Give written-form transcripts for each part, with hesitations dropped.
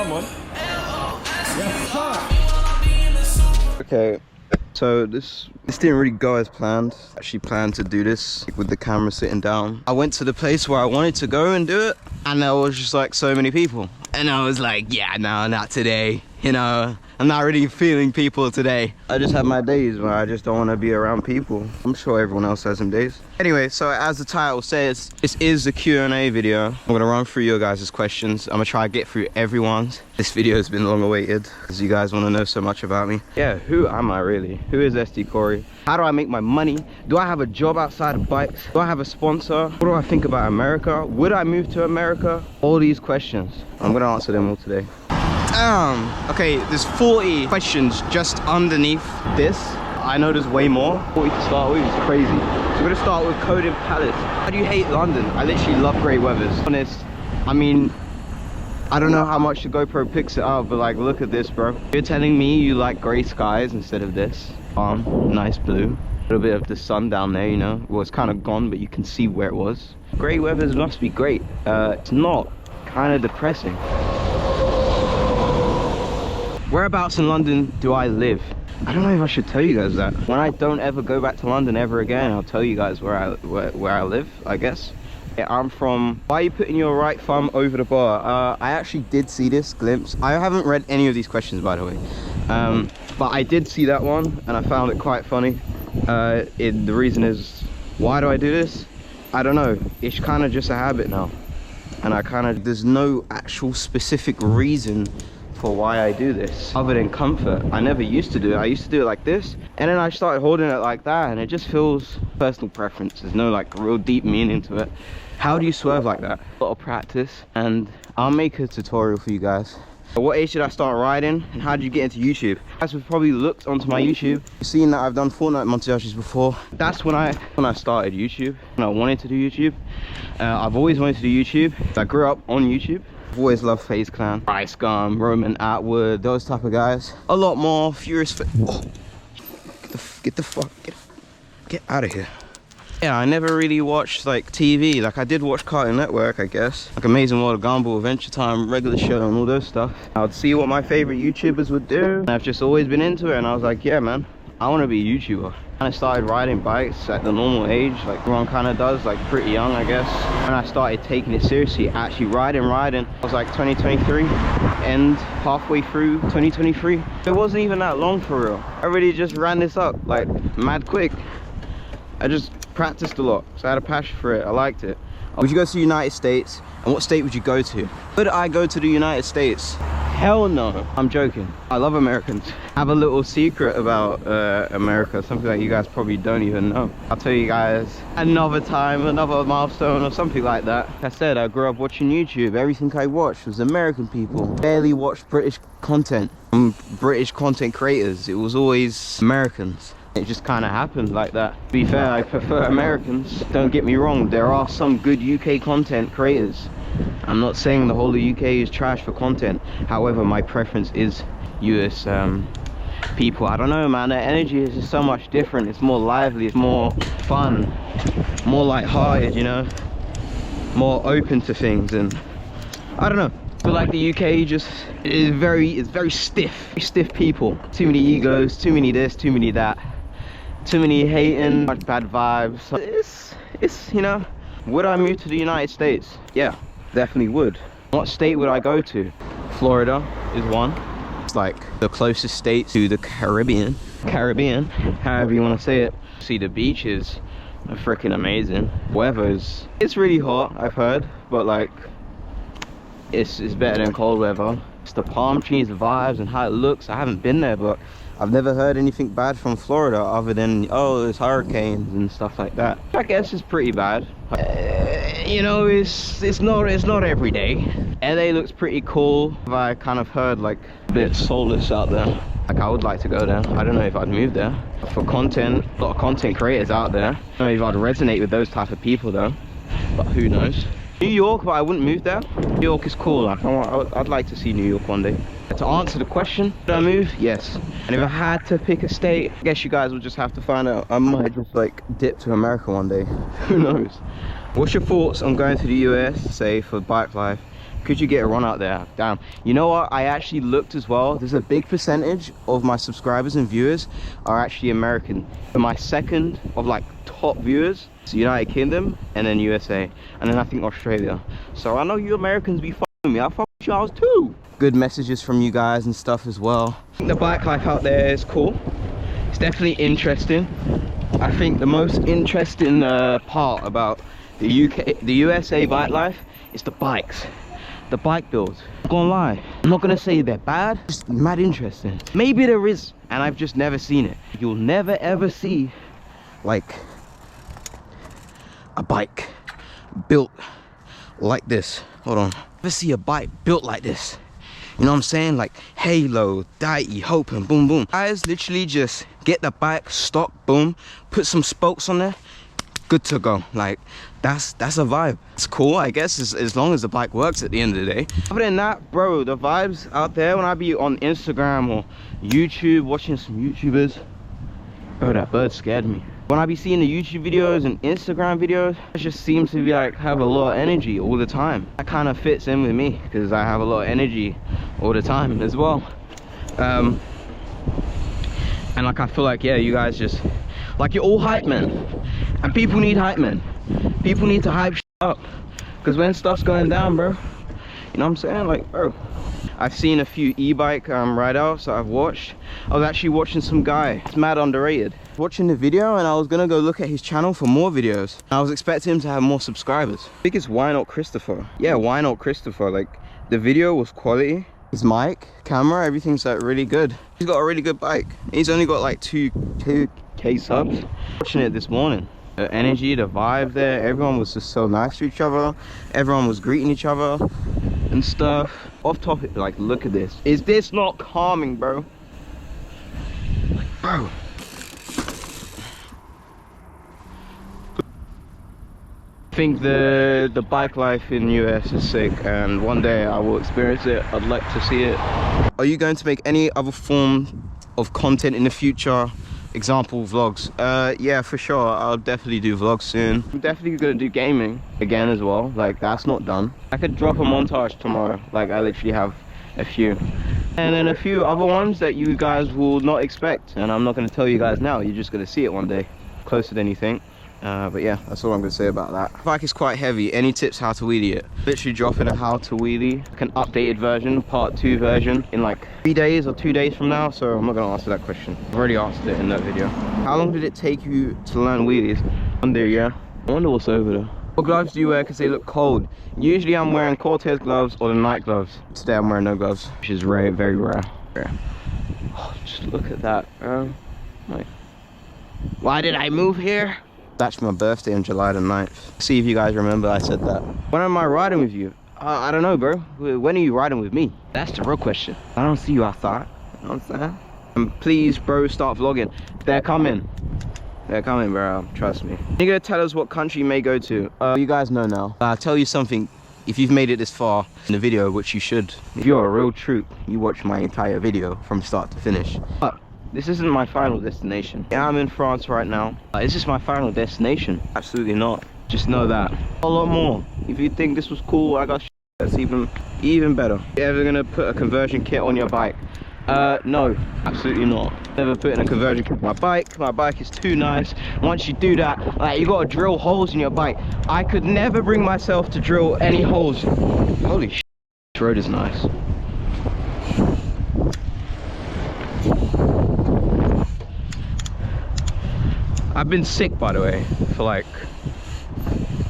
Come on. Yes, sir. Okay, so this didn't really go as planned. I actually planned to do this with the camera sitting down. I went to the place where I wanted to go and do it, and there was just like so many people. And I was like, yeah, no, not today. You know, I'm not really feeling people today. I just have my days where I just don't want to be around people. I'm sure everyone else has some days. Anyway, so as the title says, this is a Q&A video. I'm gonna run through your guys' questions. I'm gonna try to get through everyone's. This video has been long awaited because you guys want to know so much about me. Yeah, who am I really? Who is SD Corey? How do I make my money? Do I have a job outside of bikes? Do I have a sponsor? What do I think about America? Would I move to America? All these questions. I'm gonna answer them all today. Okay, there's 40 questions just underneath this. I know there's way more. 40 to start with, it's crazy. So we're gonna start with Coded Palace. How do you hate London? I literally love grey weathers. Honest, I mean, I don't know how much the GoPro picks it up, but like, look at this, bro. You're telling me you like grey skies instead of this? Nice blue. A little bit of the sun down there, you know. Well, it's kind of gone, but you can see where it was. Grey weathers must be great. It's not. Kind of depressing. Whereabouts in London do I live? I don't know if I should tell you guys that. When I don't ever go back to London ever again, I'll tell you guys where I live, I guess. Yeah, I'm from... Why are you putting your right thumb over the bar? I actually did see this glimpse. I haven't read any of these questions, by the way. But I did see that one, and I found it quite funny. The reason is, why do I do this? I don't know. It's kind of just a habit now. And there's no actual specific reason for why I do this other than comfort. I never used to do it. I used to do it like this, and then I started holding it like that, and it just feels personal preference. There's no like real deep meaning to it. How do you swerve like that? A lot of practice, and I'll make a tutorial for you guys. At what age did I start riding, and how did you get into YouTube? You guys have probably looked onto my YouTube. You've seen that I've done Fortnite montages before. That's when I started YouTube, when I wanted to do YouTube. I've always wanted to do YouTube. I grew up on YouTube. I've always loved FaZe Clan, Ice Gum, Roman Atwood, those type of guys. A lot more Furious. Oh, get out of here. Yeah, I never really watched like TV. Like I did watch Cartoon Network, I guess. Like Amazing World of Gumball, Adventure Time, Regular Show, and all those stuff. I would see what my favorite YouTubers would do. And I've just always been into it, and I was like, yeah, man, I want to be a YouTuber. And I started riding bikes at the normal age, like everyone kind of does, like pretty young, I guess. And I started taking it seriously, actually riding. I was like 2023, and halfway through 2023. It wasn't even that long for real. I really just ran this up, like mad quick. I just practiced a lot, so I had a passion for it. I liked it. Would you go to the United States, and what state would you go to? Would I go to the United States? Hell no. I'm joking. I love Americans. I have a little secret about America, something that you guys probably don't even know. I'll tell you guys another time, another milestone or something like that. Like I said, I grew up watching YouTube. Everything I watched was American people. Barely watched British content. British content creators. It was always Americans. It just kind of happened like that. To be fair, I prefer Americans. Don't get me wrong, there are some good UK content creators. I'm not saying the whole of the UK is trash for content. However, my preference is US people. I don't know, man, their energy is just so much different. It's more lively, it's more fun, more light-hearted, you know, more open to things. And I don't know, I feel like the UK just is very stiff people. Too many egos, too many this, too many that, too many hating, much bad vibes. It's you know. Would I move to the United States? Yeah, definitely would. What state would I go to? Florida is one. It's like the closest state to the Caribbean, however you want to say it. See, the beaches are freaking amazing. Weather it's really hot, I've heard, but like it's better than cold weather. It's the palm trees, the vibes, and how it looks. I haven't been there, but I've never heard anything bad from Florida other than, oh, there's hurricanes and stuff like that. I guess it's pretty bad. You know, it's not every day. LA looks pretty cool. I kind of heard like a bit soulless out there. Like I would like to go there. I don't know if I'd move there. For content, a lot of content creators out there. I don't know if I'd resonate with those type of people though, but who knows. New York, but I wouldn't move there. New York is cool. Like, I'd like to see New York one day. To answer the question, would I move? Yes. And if I had to pick a state, I guess you guys would just have to find out. I might just like dip to America one day. Who knows? What's your thoughts on going to the US, say for bike life, Could you get a run out there? Damn. You know what? I actually looked as well. There's a big percentage of my subscribers and viewers are actually American. And my second of like top viewers is United Kingdom, and then USA, and then I think Australia. So I know you Americans be fucking me. I fuck with y'all too. Good messages from you guys and stuff as well. I think the bike life out there is cool. It's definitely interesting. I think the most interesting part about the USA bike life is the bikes. The bike builds. I'm not gonna lie, I'm not gonna say they're bad, just mad interesting. Maybe there is, and I've just never seen it. You'll never ever see like a bike built like this. Hold on. Never see a bike built like this. You know what I'm saying? Like Halo, Daiti, Hope, and boom boom. Guys literally just get the bike, stock, boom, put some spokes on there, good to go. Like that's a vibe. It's cool, I guess, as long as the bike works at the end of the day. Other than that, bro, the vibes out there when I be on Instagram or YouTube watching some YouTubers, bro, that bird scared me. When I be seeing the YouTube videos and Instagram videos, it just seems to be like have a lot of energy all the time. That kind of fits in with me because I have a lot of energy all the time as well. And like I feel like, yeah, you guys just like, you're all hype men, and people need hype men. People need to hype shit up, because when stuff's going down, bro, you know what I'm saying? Like, bro, I've seen a few e-bike ride outs that I've watched. I was actually watching some guy, it's mad underrated. Watching the video, and I was gonna go look at his channel for more videos. I was expecting him to have more subscribers. I think it's Why Not Christopher. Yeah, Why Not Christopher. Like, the video was quality. His mic, camera, everything's like really good. He's got a really good bike. He's only got like 2K subs. Watching it this morning. The energy, the vibe there, everyone was just so nice to each other. Everyone was greeting each other and stuff. Off topic, like, look at this. Is this not calming, bro? Like, bro. I think the bike life in US is sick, and one day I will experience it. I'd like to see it. Are you going to make any other form of content in the future? Example, vlogs. Yeah, for sure, I'll definitely do vlogs soon. I'm definitely gonna do gaming again as well. Like, that's not done. I could drop a montage tomorrow. Like, I literally have a few, and then a few other ones that you guys will not expect, and I'm not going to tell you guys now. You're just going to see it one day, closer than you think. But yeah, that's all I'm going to say about that. The bike is quite heavy. Any tips how to wheelie it? Literally dropping a how to wheelie, like an updated version, part 2 version, in like 3 days or 2 days from now, so I'm not going to answer that question. I've already answered it in that video. How long did it take you to learn wheelies? 1 day, yeah. I wonder what's over there. What gloves do you wear because they look cold? Usually I'm wearing Cortez gloves or the night gloves. Today I'm wearing no gloves, which is rare, very rare. Oh, just look at that, bro. Like, why did I move here? It's actually my birthday on July the 9th. See if you guys remember I said that. When am I riding with you? I don't know, bro. When are you riding with me? That's the real question. I don't see you outside. You know what I'm saying? And please, bro, start vlogging. They're coming. They're coming, bro. Trust me. You're gonna tell us what country you may go to. You guys know now. I'll tell you something. If you've made it this far in the video, which you should, if you're a real troop, you watch my entire video from start to finish. But this isn't my final destination. Yeah, I'm in France right now. Is this my final destination? Absolutely not. Just know that. A lot more. If you think this was cool, I got that's even better. You ever gonna put a conversion kit on your bike? No, absolutely not. Never put in a conversion kit on my bike. My bike is too nice. Once you do that, like, you gotta drill holes in your bike. I could never bring myself to drill any holes. Holy shit, this road is nice. I've been sick, by the way, for like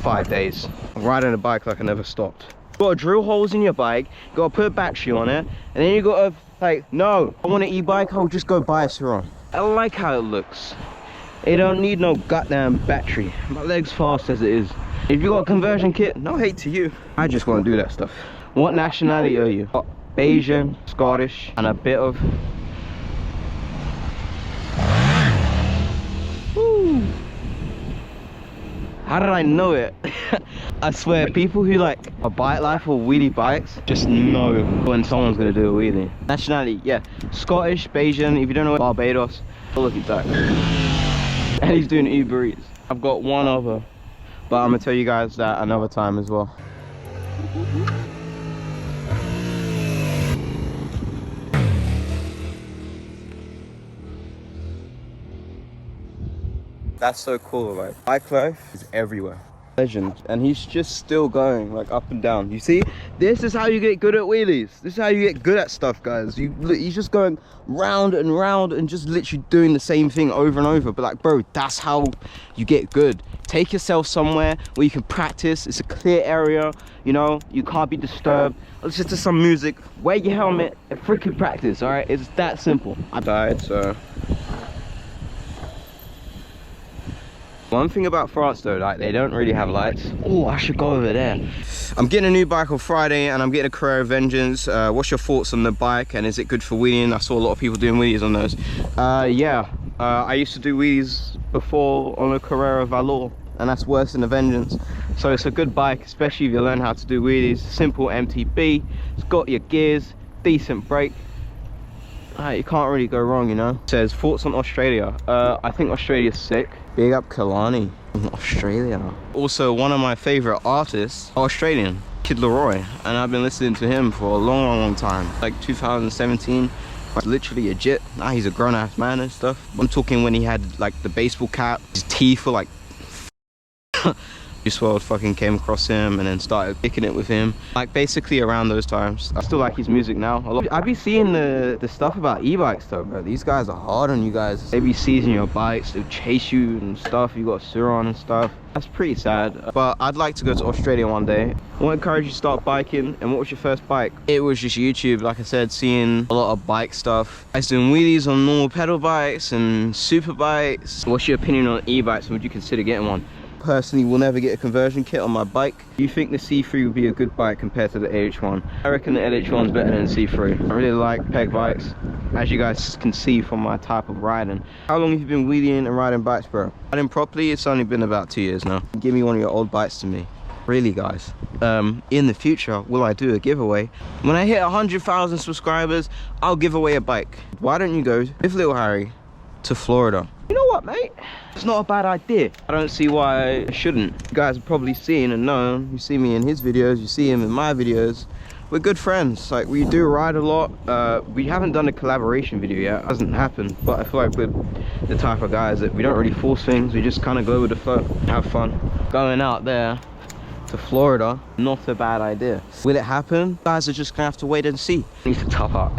5 days. I'm riding a bike like I never stopped. You gotta drill holes in your bike, you gotta put a battery on it, and then you gotta, like, no, I want an e-bike, I'll just go buy a Saron. I like how it looks. It don't need no goddamn battery. My leg's fast as it is. If you got a conversion kit, no hate to you. I just want to do that stuff. What nationality are you? Asian, Scottish, and a bit of... Woo. How did I know it? I swear, people who like a bike life or wheelie bikes just know when someone's gonna do a wheelie. Nationality, yeah, Scottish, Bayesian. If you don't know, Barbados. Oh, look at that. And he's doing Uber Eats. I've got one other, but I'm gonna tell you guys that another time as well. That's so cool. Like, bike life is everywhere. Legend. And he's just still going like up and down. You see, this is how you get good at wheelies. This is how you get good at stuff, guys. He's just going round and round and just literally doing the same thing over and over. But like, bro, that's how you get good. Take yourself somewhere where you can practice. It's a clear area, you know, you can't be disturbed. Listen to some music, wear your helmet and freaking practice. All right, it's that simple. I died, so one thing about France though, like, they don't really have lights. Oh, I should go over there. I'm getting a new bike on Friday and I'm getting a Carrera Vengeance. What's your thoughts on the bike and is it good for wheeling? I saw a lot of people doing wheelies on those. I used to do wheelies before on a Carrera Valor and that's worse than the Vengeance. So it's a good bike, especially if you learn how to do wheelies. Simple MTB, it's got your gears, decent brake. You can't really go wrong, you know. It says thoughts on Australia. I think Australia's sick. Big up Kalani, Australia. Also, one of my favorite artists, Australian, Kid Leroy, and I've been listening to him for a long time, like 2017. Literally legit. Now he's a grown-ass man and stuff. I'm talking when he had like the baseball cap, his teeth were like Juice WRLD fucking came across him and then started kicking it with him, like basically around those times. I still like his music now a lot. I be seeing the stuff about e-bikes though, bro. These guys are hard on you guys. They be seizing your bikes, they'll chase you and stuff. You got Suron and stuff. That's pretty sad. But I'd like to go to Australia one day. I want to encourage you to start biking. And what was your first bike? It was just YouTube, like I said, seeing a lot of bike stuff. I was doing wheelies on normal pedal bikes and super bikes. What's your opinion on e-bikes and would you consider getting one? Personally will never get a conversion kit on my bike. Do you think the C3 would be a good bike compared to the AH1? I reckon the LH1 is better than the C3. I really like peg bikes, as you guys can see from my type of riding. How long have you been wheeling and riding bikes, bro? Riding properly, it's only been about 2 years now. Give me one of your old bikes to me. Really, guys. In the future, will I do a giveaway? When I hit 100,000 subscribers, I'll give away a bike. Why don't you go with Little Harry to Florida? You know what, mate? It's not a bad idea. I don't see why I shouldn't. You guys have probably seen and known. You see me in his videos, you see him in my videos. We're good friends. Like, we do ride a lot. We haven't done a collaboration video yet. It hasn't happened. But I feel like we're the type of guys that we don't really force things. We just kind of go with the flow, have fun. Going out there to Florida, not a bad idea. Will it happen? Guys are just gonna have to wait and see. I need to top up.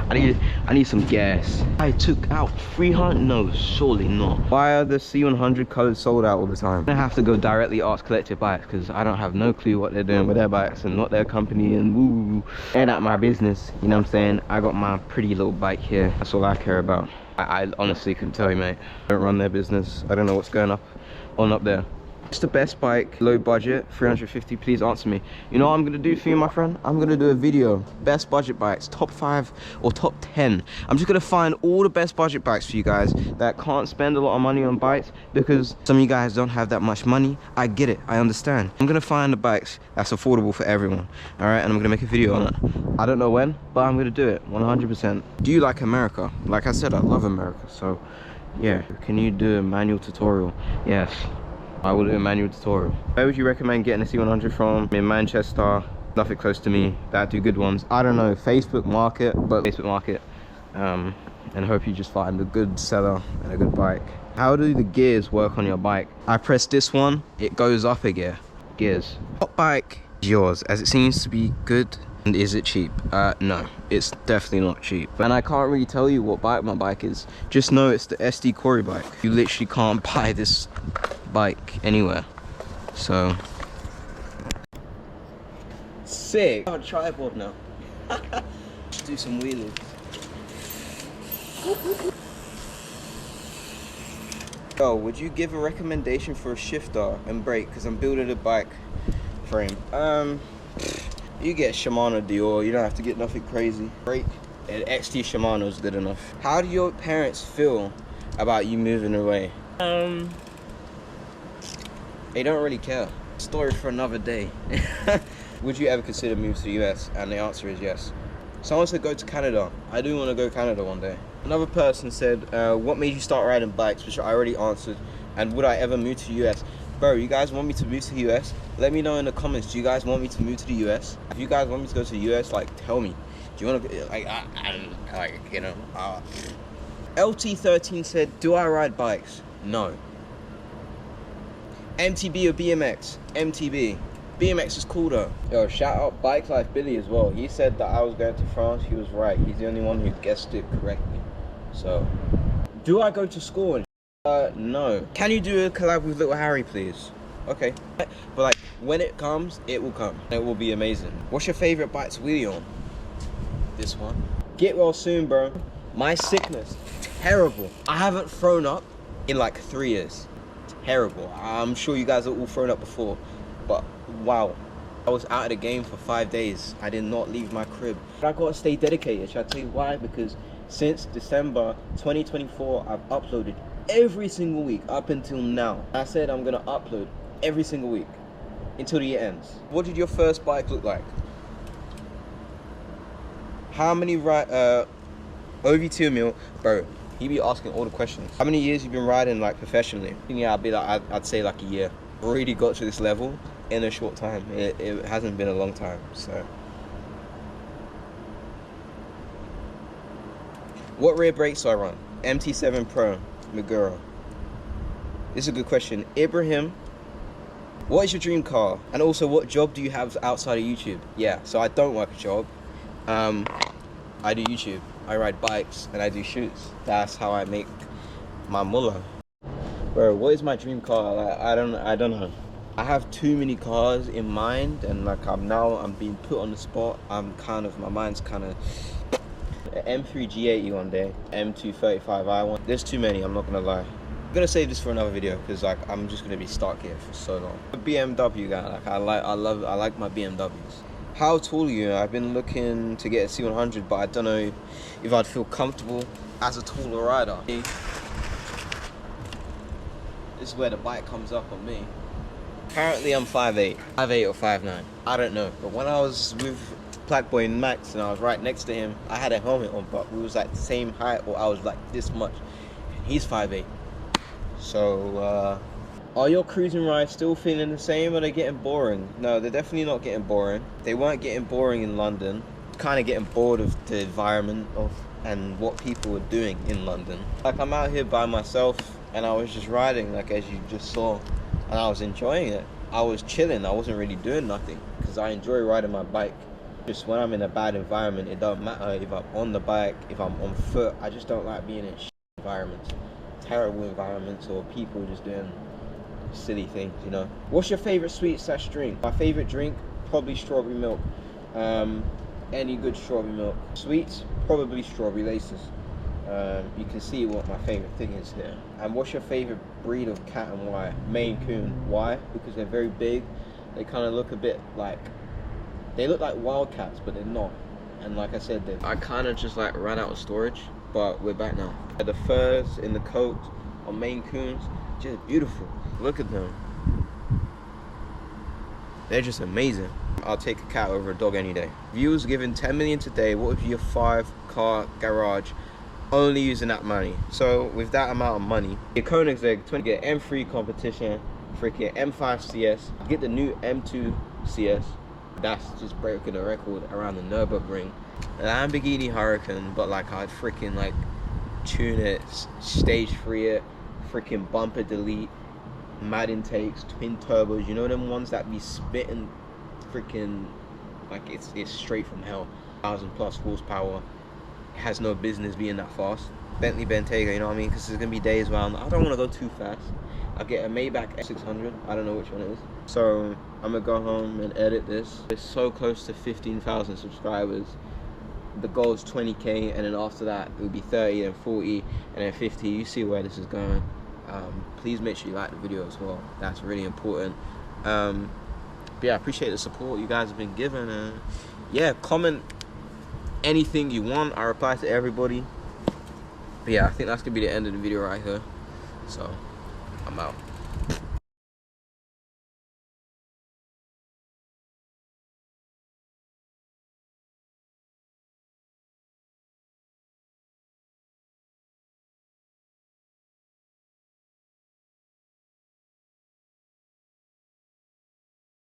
I need some gas. I took out 300. No, surely not. Why are the C100 colors sold out all the time? I have to go directly ask Collective Bikes because I don't have no clue what they're doing with their bikes and what their company and woo. Ain't that my business, you know what I'm saying? I got my pretty little bike here. That's all I care about. I honestly couldn't tell you, mate. I don't run their business. I don't know what's going on up there. It's the best bike, low budget, 350. Please answer me. You know what I'm gonna do for you, my friend? I'm gonna do a video, best budget bikes, top 5 or top 10. I'm just gonna find all the best budget bikes for you guys that can't spend a lot of money on bikes because some of you guys don't have that much money. I get it, I understand. I'm gonna find the bikes that's affordable for everyone, all right? And I'm gonna make a video on it. I don't know when, but I'm gonna do it 100%. Do you like America? Like I said, I love America, so yeah. Can you do a manual tutorial? Yes. I will do a manual tutorial. Where would you recommend getting a C100 from? In Manchester, nothing close to me that do good ones. I don't know, Facebook Market, but Facebook Market. And hope you just find a good seller and a good bike. How do the gears work on your bike? I press this one, it goes up a gear. Gears. What bike is yours? As it seems to be good. And is it cheap? No, it's definitely not cheap. And I can't really tell you what bike my bike is. Just know it's the SD Corey bike. You literally can't buy this bike anywhere. So sick. I have a tripod now. Let's do some wheelies. Yo, would you give a recommendation for a shifter and brake? Because I'm building a bike frame. You get Shimano Dior, you don't have to get nothing crazy. Brake, an XT Shimano is good enough. How do your parents feel about you moving away? They don't really care. Story for another day. Would you ever consider moving to the US? And the answer is yes. Someone said go to Canada. I do want to go to Canada one day. Another person said, what made you start riding bikes? Which I already answered. And would I ever move to the US? Bro, you guys want me to move to the US? Let me know in the comments. Do you guys want me to move to the US? If you guys want me to go to the US, like, tell me. Do you want to, like, you know. LT13 said, do I ride bikes? No. MTB or BMX? MTB. BMX is cool though. Yo, shout out Bike Life Billy as well. He said that I was going to France. He was right. He's the only one who guessed it correctly. So, do I go to school? No. Can you do a collab with Little Harry, please? Okay. But like, when it comes, it will come. It will be amazing. What's your favorite bike to wheelie on? This one. Get well soon, bro. My sickness, terrible. I haven't thrown up in like 3 years. Terrible. I'm sure you guys are all thrown up before, but wow. I was out of the game for 5 days. I did not leave my crib. But I gotta stay dedicated. Should I tell you why? Because since December 2024, I've uploaded every single week up until now. I said I'm gonna upload every single week until the year ends. What did your first bike look like? How many OV2 mil, bro? He be asking all the questions. How many years you been riding like professionally? Yeah, I'd say like a year. Already got to this level in a short time. It hasn't been a long time. So, what rear brakes do I run? MT7 Pro, Meguro. This is a good question. Ibrahim, what is your dream car? And also, what job do you have outside of YouTube? Yeah, so I don't work a job. I do YouTube. I ride bikes and I do shoots. That's how I make my mullah. Bro, what is my dream car? Like, I don't know. I have too many cars in mind, and like I'm being put on the spot. My mind's kind of M3 G80 one day, M235i1. There's too many. I'm not gonna lie. I'm gonna save this for another video because like I'm just gonna be stuck here for so long. A BMW guy. Like I like my BMWs. How tall are you? I've been looking to get a C100, but I don't know if I'd feel comfortable as a taller rider. This is where the bike comes up on me. Apparently I'm 5'8", 5'8" or 5'9". I don't know. But when I was with Black Boy Max and I was right next to him, I had a helmet on, but we was like the same height, or I was like this much. He's 5'8". So, are your cruising rides still feeling the same, or are they getting boring? No, they're definitely not getting boring. They weren't getting boring in London. Kind of getting bored of the environment and what people were doing in London. Like I'm out here by myself and I was just riding, like as you just saw, and I was enjoying it. I was chilling. I wasn't really doing nothing because I enjoy riding my bike. Just when I'm in a bad environment, it don't matter if I'm on the bike, if I'm on foot. I just don't like being in environments, terrible environments, or people just doing silly things, you know. What's your favorite sweet/drink? My favorite drink, probably strawberry milk. Any good strawberry milk. Sweets, probably strawberry laces. You can see what my favorite thing is here. And what's your favorite breed of cat and why? Maine Coon. Why? Because they're very big. They kind of look a bit like, they look like wildcats, but they're not. And like I said, I kind of just like ran out of storage, but we're back now. The furs in the coat on Maine Coons, just beautiful. Look at them. They're just amazing. I'll take a cat over a dog any day. If you was given 10 million today, what would be your 5-car garage only using that money? So with that amount of money, your Koenigsegg 20, get M3 competition, freaking M5 CS, get the new M2 CS. That's just breaking the record around the Nürburgring. A Lamborghini Huracan, but like I'd freaking like tune it, stage free it, freaking bumper delete, mad intakes, twin turbos, you know them ones that be spitting freaking like it's straight from hell. 1,000+ horsepower. It has no business being that fast. Bentley Bentayga, you know what I mean? Because there's gonna be days where I don't want to go too fast. I'll get a Maybach 600. I don't know which one it is. So I'm gonna go home and edit this. It's so close to 15,000 subscribers. The goal is 20k, and then after that it will be 30 and 40 and then 50. You see where this is going. Please make sure you like the video as well. That's really important. But yeah, I appreciate the support you guys have been giving. Yeah, comment anything you want. I reply to everybody. But yeah, I think that's gonna be the end of the video right here. So I'm out.